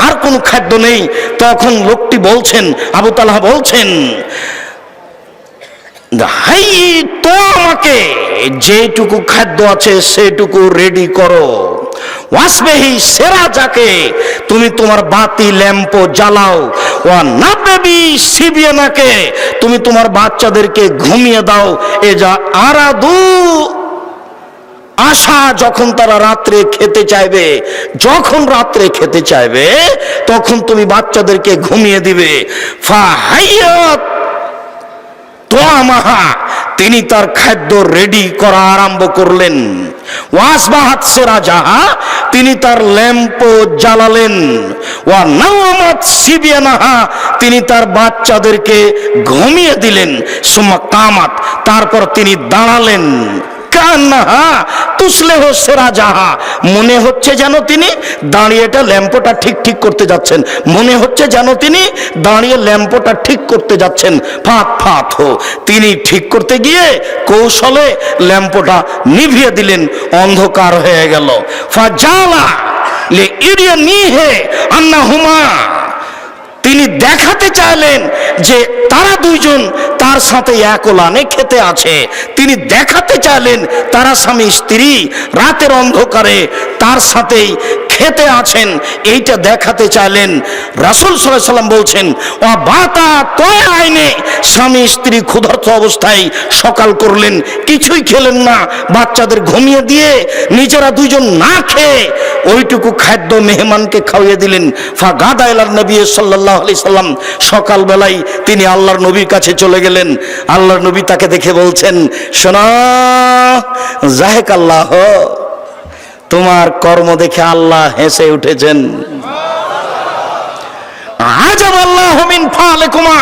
আর কোনো খাদ্য নেই। তখন লোকটি বলছেন, আবু তালহা বলছেন হাই তো আমাকে যেটুকু খাদ্য আছে সেটুকু রেডি করো। ওয়াসবেহি সেরা যাকে, তুমি তোমার বাতি ল্যাম্প জ্বালাও। ওয়া নাবেবি সিবিয়ানাকে, তুমি তোমার বাচ্চাদেরকে ঘুমিয়ে দাও। এ যা আরাদু আশা, যখন তারা রাত্রে খেতে চাইবে, যখন রাত্রে খেতে চাইবে তখন তুমি বাচ্চাদেরকে ঘুমিয়ে দিবে। ফাহাইয়াত তোয়ামাহা, তিনি তার খাদ্য রেডি করা আরম্ভ করলেন। ওয়াসবাহাত সিরাজাহা, তিনি তার ল্যাম্প জ্বালালেন। ওয়া নাওমাত সিবিয়ানাহা, তিনি তার বাচ্চাদেরকে ঘুমিয়ে দিলেন। সুম্মা কামাত, তারপর তিনি দাঁড়ালেন। মনে হচ্ছে যেন তিনি দাঁড়িয়ে ল্যাম্পটা ঠিক করতে যাচ্ছেন, মনে হচ্ছে যেন তিনি দাঁড়িয়ে ল্যাম্পটা ঠিক করতে যাচ্ছেন। ফাত তিনি ঠিক করতে গিয়ে কৌশলে ল্যাম্পটা নিভিয়ে দিলেন, অন্ধকার হয়ে গেল। ফাজালা লে ইরিয়া নিহে আন্নাহুমা, তিনি দেখাতে চাইলেন যে তারা দুইজন তার সাথে এক ওলানে খেতে আছে। তিনি দেখাতে চাইলেন তারা স্বামী স্ত্রী রাতের অন্ধকারে তার সাথেই খেতে আছেন এইটা দেখাতে চাইলেন। রাসূল সাল্লাল্লাহু আলাইহি ওয়াসাল্লাম বলছেন, ও বাতা তয় আইনে, স্বামী স্ত্রী ক্ষুধার্ত অবস্থায় সকাল করলেন, কিছুই খেলেন না, বাচ্চাদের ঘুমিয়ে দিয়ে নিজেরা দুইজন না খেয়ে ওইটুকু খাদ্য মেহমানকে খাওয়িয়ে দিলেন। ফাগাদা ইলান নবী সাল্লাল্লাহু আলাইহি সাল্লাম, সকালবেলায় তিনি আল্লাহর নবীর কাছে চলে গেলেন। আল্লাহর নবী তাকে দেখে বলছেন, শোনো জাহেক আল্লাহ, তোমার কর্ম দেখে আল্লাহ হেসে উঠেছেন। আজাব আল্লাহু মিন ফালিকুমা,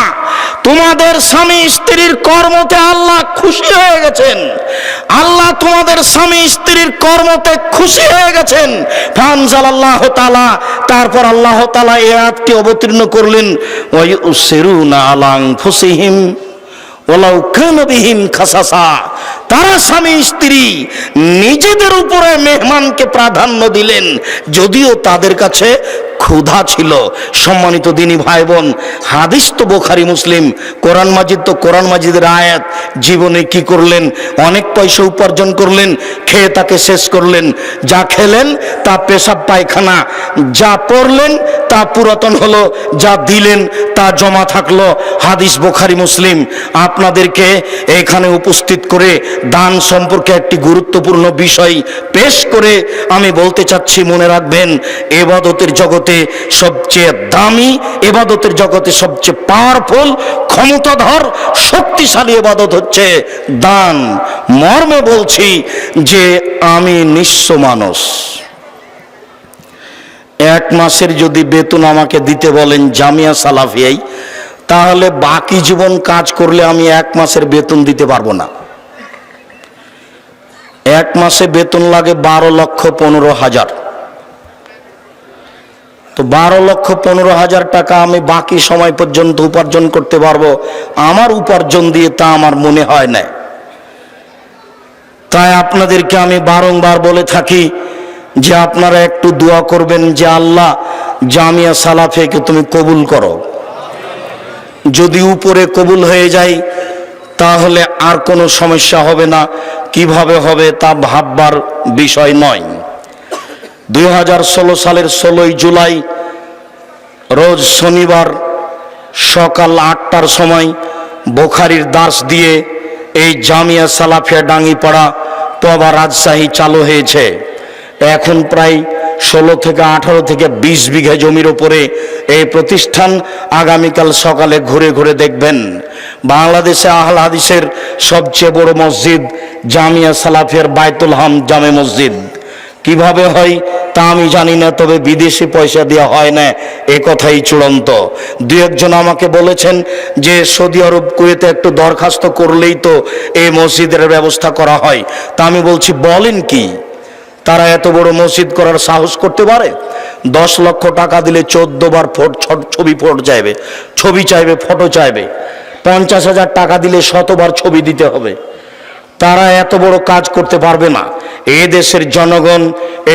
তোমাদের স্বামী স্ত্রীর কর্মতে আল্লাহ খুশি হয়ে গেছেন। আল্লাহ তোমাদের স্বামী স্ত্রীর কর্মতে খুশি হয়ে গেছেন। ফানজালাল্লাহু তাআলা, তারপর আল্লাহ তাআলা এই আয়াতটি অবতীর্ণ করলেন, ওয়া ইউসিরুনা আলা আনফুসিহিম ওয়ালাউ কানা বিহিম খাসাসা, তারা স্বামী স্ত্রী নিজেদের উপরে মেহমানকে প্রাধান্য দিলেন যদিও তাদের কাছে ক্ষুধা ছিল। সম্মানিত দিনী ভাই বোন, হাদিস তো বুখারী মুসলিম, কোরআন মাজিদ তো কোরআন মাজিদের আয়াত। জীবনে কি করলেন? অনেক পয়সা উপার্জন করলেন, খেয়ে তাকে শেষ করলেন। যা খেলেন তা পেশাব পায়খানা, যা পড়লেন তা পুরাতন হলো, যা দিলেন তা জমা থাকলো। হাদিস বুখারী মুসলিম। আপনাদেরকে এখানে উপস্থিত করে দান সম্পর্কে একটি গুরুত্বপূর্ণ বিষয় পেশ করে আমি বলতে চাচ্ছি, মনে রাখবেন, ইবাদতের জগতে সবচেয়ে দামি, ইবাদতের জগতে সবচেয়ে পাওয়ারফুল, ক্ষমতাধর, শক্তিশালী ইবাদত হচ্ছে দান। মর্মে বলছি যে আমি নিঃস্ব মানুষ, এক মাসের যদি বেতন আমাকে দিতে বলেন জামিয়া সালাফিয়ায়, তাহলে বাকি জীবন কাজ করলে আমি এক মাসের বেতন দিতে পারবো না। এক মাসে বেতন লাগে 12,15,000। তো 12,15,000 টাকা আমি বাকি সময় পর্যন্ত উপার্জন করতে পারবো, আমার উপার্জন দিয়ে তা আমার মনে হয় না। তাই আপনাদেরকে আমি বারংবার বলে থাকি যে আপনারা একটু দোয়া করবেন যে আল্লাহ জামিয়া সালাফিয়াকে তুমি কবুল করো। যদি উপরে কবুল হয়ে যায় তাহলে আর কোনো সমস্যা হবে না, কিভাবে হবে তা ভাববার বিষয় নয়। 2016 সালের 16 জুলাই রোজ শনিবার সকাল 8টার সময় বুখারীর দাস দিয়ে এই জামিয়া সালাফিয়া ডাঙ্গিপাড়া তবা রাজশাহী চালু হয়েছে। এখন প্রায় 16 থেকে 18 থেকে 20 বিঘা জমির উপরে এই প্রতিষ্ঠান। আগামীকাল সকালে ঘুরে ঘুরে দেখবেন বাংলাদেশে আহলে হাদিসের সবচেয়ে বড় মসজিদ জামিয়া সালাফিয়ার বাইতুল হাম জামে মসজিদ। কিভাবে হয় তা আমি জানি না, তবে বিদেশি পয়সা দেওয়া হয় না, এ কথাই চূড়ান্ত। দু একজন আমাকে বলেছেন যে সৌদি আরব কুয়েতে একটু দরখাস্ত করলেই তো এই মসজিদের ব্যবস্থা করা হয়। তা আমি বলছি, বলেন কি, তারা এত বড় মসজিদ করার সাহস করতে পারে? 10 লক্ষ টাকা দিলে 14 বার ছবি চাইবে, ফটো চাইবে। 50,000 টাকা দিলে 100 বার ছবি দিতে হবে। তারা এত বড় কাজ করতে পারবে না। এই দেশের জনগণ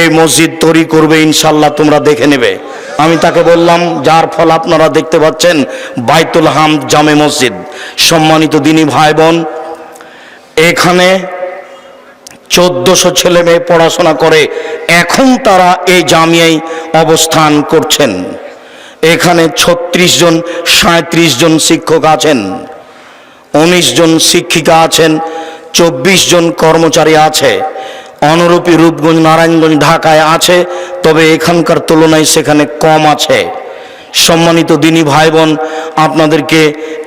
এই মসজিদ তৈরি করবে ইনশাল্লাহ, তোমরা দেখে নেবে। আমি তাকে বললাম, যার ফল আপনারা দেখতে পাচ্ছেন বাইতুল হাম জামে মসজিদ। সম্মানিত দিনী ভাই বোন, এখানে 1400 ছেলে মেয়ে পড়াশোনা করে, এখন তারা এই জামিয়ায় অবস্থান করছেন। এখানে 36 জন 37 জন শিক্ষক আছেন, 19 জন শিক্ষিকা আছেন, 24 জন কর্মচারী আছে। অনুরূপী রূপগঞ্জ, নারায়ণগঞ্জ, ঢাকায় আছে, তবে এখানকার তুলনায় সেখানে কম আছে। সম্মানিত দিনী ভাই বোন, আপনাদেরকে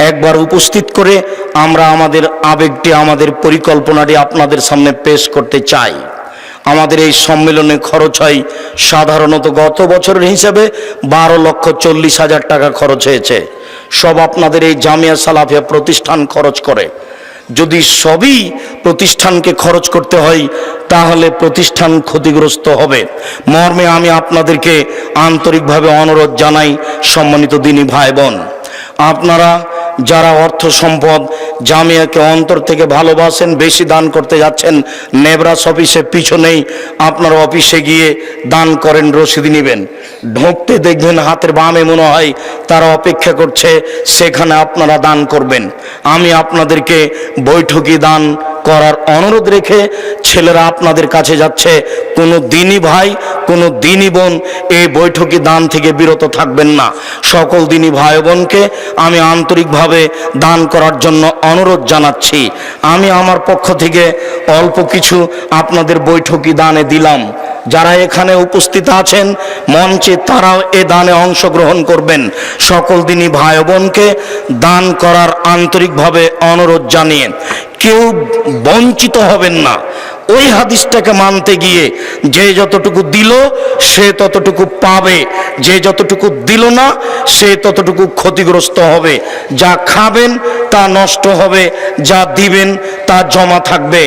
একবার উপস্থিত করে আমরা আমাদের আবেগটি, আমাদের পরিকল্পনাটি আপনাদের সামনে পেশ করতে চাই। আমাদের এই সম্মেলনে খরচ হয় সাধারণত গত বছরের হিসাবে 12,40,000 টাকা খরচ হয়েছে। সব আপনাদের এই জামিয়া সালাফিয়া প্রতিষ্ঠান খরচ করে। যদি সবই প্রতিষ্ঠানকে খরচ করতে হয় তাহলে প্রতিষ্ঠান ক্ষতিগ্রস্ত হবে। মর্মে আমি আপনাদেরকে আন্তরিকভাবে অনুরোধ জানাই, সম্মানিত দিনী ভাই বোন, আপনারা যারা অর্থ সম্পদ জামিয়াকে অন্তর থেকে ভালোবাসেন, বেশি দান করতে যাচ্ছেন, নেবরাস অফিসের পিছনেই আপনারা অফিসে গিয়ে দান করেন, রসিদ নেবেন। ঢুকতে দেখবেন হাতের বামে মনে হয় তারা অপেক্ষা করছে, সেখানে আপনারা দান করবেন। আমি আপনাদেরকে বৈঠকি দান করার অনুরোধ রেখে ছেলেরা আপনাদের কাছে যাচ্ছে। কোনো দিনী ভাই কোনো দিনী বোন এই বৈঠকি দান থেকে বিরত থাকবেন না। সকল দিনী ভাই বোনকে আমি আন্তরিকভাবে দান করার জন্য অনুরোধ জানাচ্ছি। আমি আমার পক্ষ থেকে অল্প কিছু আপনাদের বৈঠকি দানে দিলাম। যারা এখানে উপস্থিত আছেন মঞ্চে, তারাও এ দানে অংশগ্রহণ করবেন। সকল দিনী ভাই বোনকে দান করার আন্তরিকভাবে অনুরোধ জানিয়ে কেউ বঞ্চিত হবেন না। ওই হাদিসটাকে মানতে গিয়ে যে যতটুকু দিল সে ততটুকু পাবে, যে যতটুকু দিল না সে ততটুকু ক্ষতিগ্রস্ত হবে। যা খাবেন তা নষ্ট হবে, যা দিবেন তা জমা থাকবে।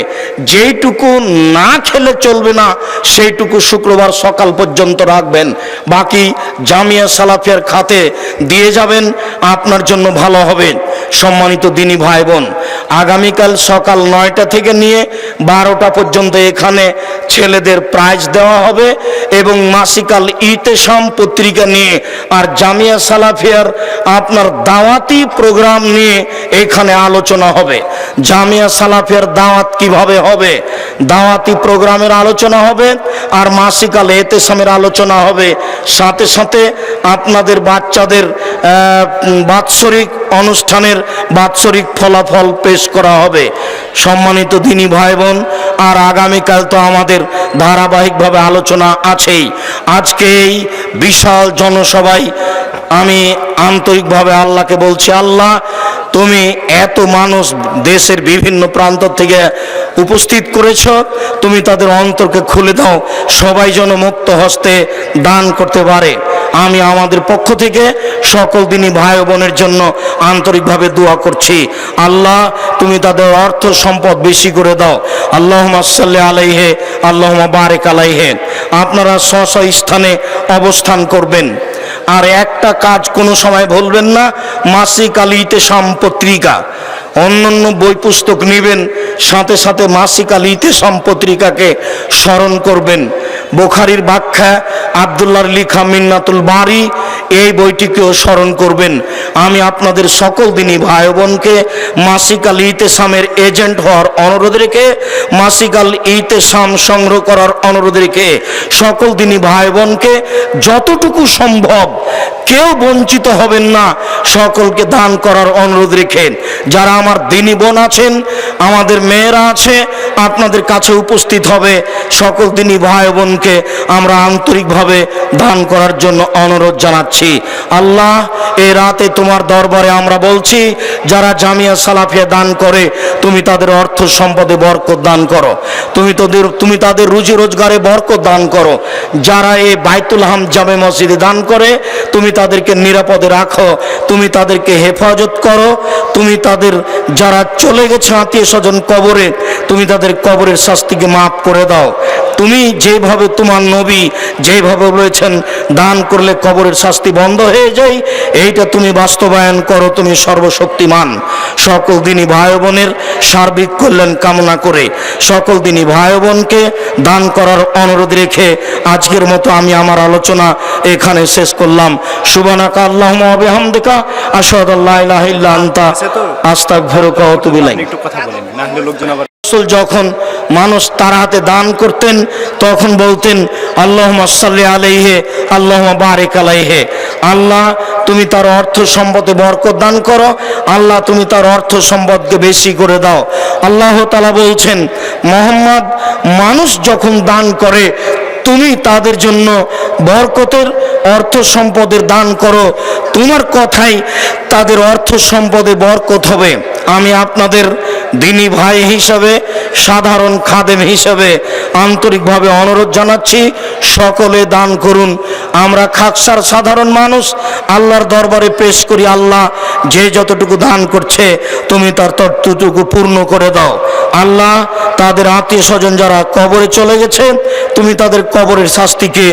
যেইটুকু না খেলে চলবে না সেইটুকু শুক্রবার সকাল পর্যন্ত রাখবেন, বাকি জামিয়া সালাফিয়ার খাতে দিয়ে যাবেন, আপনার জন্য ভালো হবে। সম্মানিত দিনী ভাই বোন, আগামীকাল সকাল 9টা থেকে নিয়ে 12টা পর্যন্ত এখানে ছেলেদের প্রাইজ দেওয়া হবে এবং মাসিকাল ইতেশাম পত্রিকা নিয়ে আর জামিয়া সালাফিয়ার আপনার দাওয়াতি প্রোগ্রাম নিয়ে এখানে আলোচনা হবে। জামিয়া সালাফিয়ার দাওয়াত কিভাবে হবে, দাওয়াতি প্রোগ্রামের আলোচনা হবে আর মাসিকাল ইতেশামের আলোচনা হবে। সাথে সাথে আপনাদের বাচ্চাদের বাৎসরিক অনুষ্ঠানের বাৎসরিক ফলাফল পেশ করা হবে। সম্মানিত দিনী ভাই বোন, আর আগামীকাল তো আমাদের ধারাবাহিকভাবে আলোচনা আছেই। আজকে এই বিশাল জনসভায় আমি আন্তরিকভাবে আল্লাহকে বলছি, আল্লাহ তুমি এত মানুষ দেশের বিভিন্ন প্রান্ত থেকে উপস্থিত করেছ, তুমি তাদের অন্তরকে খুলে দাও, সবাই যেন মুক্ত হস্তে দান করতে পারে। আমি আমাদের পক্ষ থেকে সকল দিনী ভাই বোনের জন্য আন্তরিকভাবে দোয়া করছি। আল্লাহ তুমি তাদের অর্থ সম্পদ বেশি করে দাও। আল্লাহুম্মা সাল্লি আলাইহি আল্লাহুম্মা বারিক আলাইহি। আপনারা স্ব স্থানে অবস্থান করবেন। আর একটা কাজ কোনো সময় ভুলবেন না, মাসিক আল ইতেশাম পত্রিকা, অন্যান্য বই পুস্তক নেবেন, সাথে সাথে মাসিক আল ইতেশাম পত্রিকাকে স্মরণ করবেন। বুখারীর ব্যাখ্যা আব্দুল্লাহর লিখা মিন্নাতুল বারি, এই বইটিকেও স্মরণ করবেন। আমি আপনাদের সকল দিনী ভাই বোনকে মাসিক আল ইতেশামের এজেন্ট হওয়ার অনুরোধ রেখে, মাসিক আল ইতেশাম সংগ্রহ করার অনুরোধ রেখে সকল দিনী ভাই বোনকে যতটুকু সম্ভব, কেউ বঞ্চিত হবেন না, সকলকে দান করার অনুরোধ রেখে যারা আমার দিনী বোন আছেন, আমাদের মেয়েরা আছে, আপনাদের কাছে উপস্থিত হবে। সকল দিনী ভাই বোনকে আমরা আন্তরিকভাবে দান করার জন্য অনুরোধ জানাচ্ছি। আল্লাহ এই রাতে তোমার দরবারে আমরা বলছি, যারা জামিয়া সালাফিয়া দান করে তুমি তাদের অর্থ সম্পদে বরকত দান করো, তুমি তাদের রুজি রোজগারে বরকত দান করো। যারা এই বাইতুল হাম জামে মসজিদে দান করে তুমি তাদেরকে নিরাপদে রাখো, তুমি তাদেরকে হেফাজত করো, তুমি তাদের যারা চলে গেছে আত্মীয় স্বজন কবরে, তুমি তাদের কবরের শাস্তিকে মাফ করে দাও। তুমি যেভাবে তোমার নবী যেভাবে বলেছেন দান করলে কবরের শাস্তি বন্ধ হয়ে যায়, এইটা তুমি বাস্তবায়ন করো, তুমি সর্বশক্তিমান। সকল দিনী ভাই বোনের সার্বিক কল্যাণ কামনা করে সকল দিনী ভাই বোনকে দান করার অনুরোধ রেখে আজকের মতো আমি আমার আলোচনা এখানে শেষ করলাম। সুবহানাকা আল্লাহুম্মা ওয়া বিহামদিকা আশহাদু আল্লা ইলাহা ইল্লা আনতা আস্তাগফিরুকা ওয়া আতুবু ইলাইক। একটু কথা বলেন না হলে লোকজন আবার। যখন মানুষ তার হাতে দান করতেন তখন বলতেন আল্লাহুম্মা সাল্লি আলাইহি আল্লাহুম্মা বারিক আলাইহি। আল্লাহ তুমি তার অর্থ সম্পদে বরকত দান করো, আল্লাহ তুমি তার অর্থ সম্পদকে বেশি করে দাও। আল্লাহ তাআলা বলছেন, মুহাম্মদ মানুষ যখন দান করে তুমি তাদের জন্য বরকতের অর্থ সম্পদের দান করো, তোমার কথাই তাদের অর্থ সম্পদে বরকত হবে। আমি আপনাদের দিনী ভাই হিসাবে, সাধারণ খাদেম হিসাবে আন্তরিকভাবে অনুরোধ জানাচ্ছি, সকলে দান করুন। আমরা খাকসার সাধারণ মানুষ, আল্লাহর দরবারে পেশ করি, আল্লাহ যে যতটুকু দান করছে তুমি তার ততটুকু পূর্ণ করে দাও। আল্লাহ তাদের আত্মীয় স্বজন যারা কবরে চলে গেছে তুমি তাদের কবরের শাস্তিকে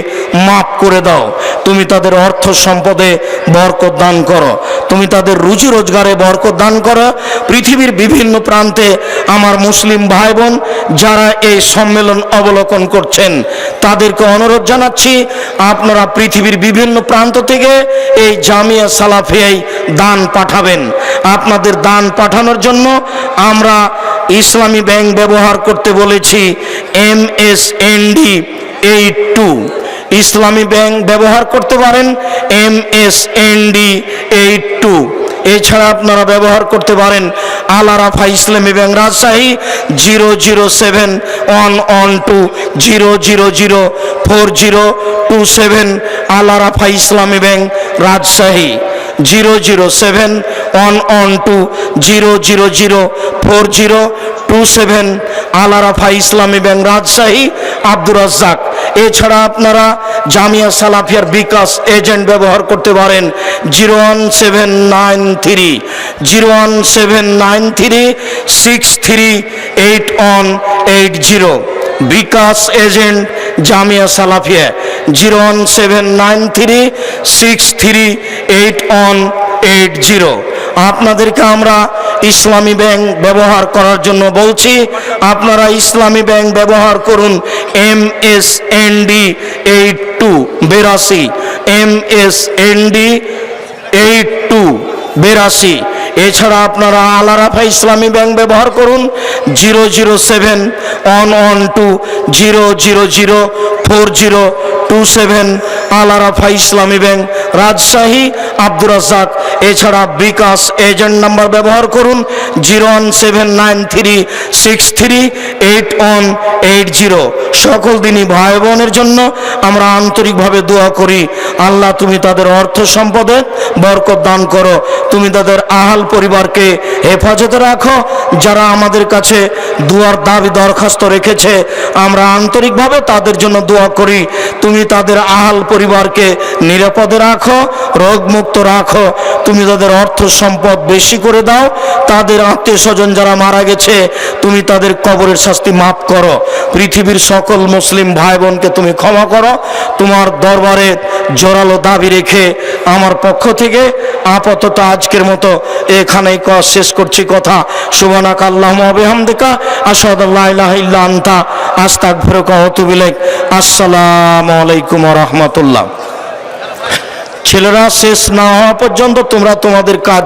মাফ করে দাও, তুমি তাদের অর্থ সম্পদে বরকত দান করো, তুমি তাদের রুজি রোজগারে বরকত দান করো। পৃথিবীর বিভিন্ন প্রান্তে আমার মুসলিম ভাই বোন যারা এই সম্মেলন অবলোকন করছেন তাদেরকে অনুরোধ জানাচ্ছি, আপনারা পৃথিবীর বিভিন্ন প্রান্ত থেকে এই জামিয়া সালাফিয়ায় দান পাঠাবেন। আপনাদের দান পাঠানোর জন্য আমরা ইসলামী ব্যাংক ব্যবহার করতে বলেছি MSND 82 ইসলামী ব্যাংক ব্যবহার করতে পারেন MSND 82। এছাড়া আপনারা ব্যবহার করতে পারেন আল আরাফা ইসলামী ব্যাংক রাজশাহী 0071120004027 আল আরাফা ইসলামী ব্যাংক রাজশাহী 0071120004027 আল আরাফা ইসলামী ব্যাংক রাজশাহী আব্দুর রাজ্জাক। এছাড়া আপনারা জামিয়া সালাফিয়ার বিকাশ এজেন্ট ব্যবহার করতে পারেন 01793638180। বিকাশ এজেন্ট জামিয়া সালাফিয়া 01793638180। আপনাদেরকে আমরা ইসলামী ব্যাংক ব্যবহার করার জন্য বলছি, আপনারা ইসলামী ব্যাংক ব্যবহার করুন MSND 8282 MSND 8282। এছাড়া আপনারা আল আরাফা ইসলামী ব্যাংক ব্যবহার করুন 0071120004027 আল আরাফা ইসলামী ব্যাংক রাজশাহী আব্দুর রাজ্জাক। এছাড়া বিকাশ এজেন্ট নাম্বার ব্যবহার করুন 01793638180। সকল দিনই ভাই বোনের জন্য আমরা আন্তরিকভাবে দোয়া করি, আল্লাহ তুমি তাদের অর্থ সম্পদে বরকত দান করো, তুমি তাদের আহাল পরিবারকে হেফাজতে রাখো। যারা আমাদের কাছে দুয়ার দাবি দরখাস্ত রেখেছে আমরা আন্তরিকভাবে তাদের জন্য দোয়া করি, তুমি তাদের আহাল পরিবারকে নিরাপদে রাখো, রোগমুক্ত রাখো, তুমি তাদের অর্থ সম্পদ বেশি করে দাও, তাদের আত্মীয় স্বজন যারা মারা গেছে তুমি তাদের কবরের শাস্তি মাফ করো, পৃথিবীর সকল মুসলিম ভাই বোনকে তুমি ক্ষমা করো। তোমার দরবারে জোরালো দাবি রেখে আমার পক্ষ থেকে আপাতত আজকের মতো এখানেই শেষ করছি কথা। সুবহানাকা আল্লাহুম্মা ওয়া বিহামদিকা আশহাদু আল্লা ইলাহা ইল্লা আনতা আস্তাগফিরুকা ওয়া আতুবু ইলাইক। আসসালামু আলাইকুম ওয়া রাহমাতুল্লাহ। ছেলেরা শেষ না হওয়া পর্যন্ত তোমরা তোমাদের কাজ